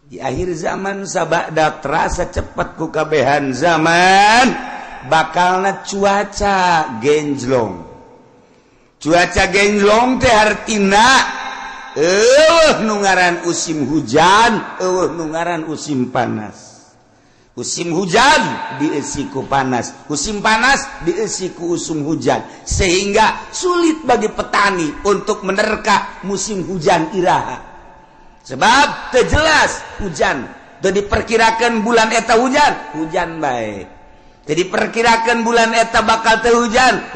di akhir zaman sabada terasa cepat ku kabehan zaman bakalna cuaca genjlong teh artina nu ngaran usim hujan nu ngaran usim panas. Musim hujan diisi ku panas, musim panas diisi ku usum hujan, sehingga sulit bagi petani untuk menerka musim hujan iraha. Sebab terjelas hujan, teu diperkirakan bulan eta hujan baik. Teu diperkirakan bulan eta bakal teu hujan,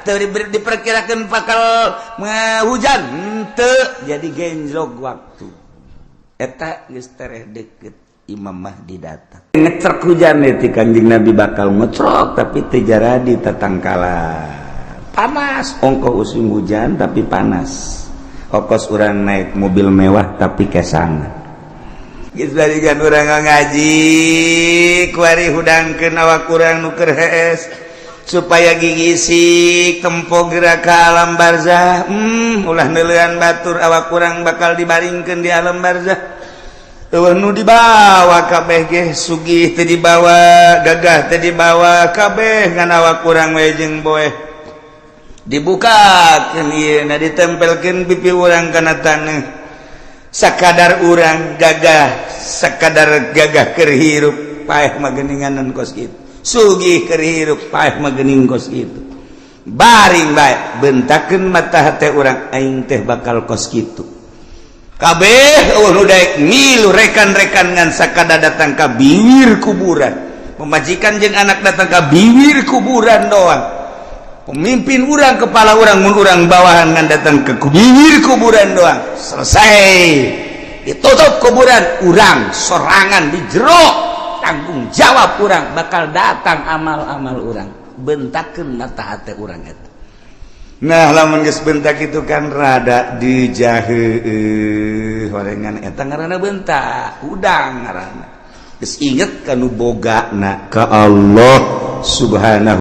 teu diperkirakan bakal hujan, henteu jadi genjlog waktu. Eta geus tereh deukeut Imam Mahdi datang. Ngecrek hujan ti Kanjeng Nabi bakal ngecrok tapi teu jaradi tatangkala. Panas, ongko usim hujan tapi panas. Ongkos urang naik mobil mewah tapi kesangan. Geus balikan urang ngaji, kuari hudangkeun awak urang nu keur hees supaya gigisik tempo gerak ka alam barzah. Ulah neuleuan batur awak urang bakal dibaringkeun di alam barzah. Nu dibawa kabeh ge sugih teu dibawa, gagah teu dibawa, kabeh ngan awak urang we jeung boeh. Dibukakeun ieu na ditempelkeun pipi urang kana taneuh. Sakadar urang gagah, sakadar gagah keur hirup paeh mah geuninganan kos kitu. Sugih keur hirup paeh mah geuning kos kitu. Baring bae bentakeun mata hate urang aing teh bakal kos kitu. Kabeh nu daek milu rekan-rekan ngan sakada datang ka bibir kuburan. Pemajikan jeung anak datang ka bibir kuburan doang. Pemimpin urang, kepala urang, mun urang bawahan ngan datang ke bibir kuburan doang. Selesai. Ditutup kuburan, urang sorangan di jero. Tanggung jawab urang bakal datang amal-amal urang. Bentakeun mata hate urang eta. Nah lamun geus bentak itu kan rada dijaheueuh horengan eta ngaranna bentak udang ngaranna geus inget kanu bogana ka Allah subhanahu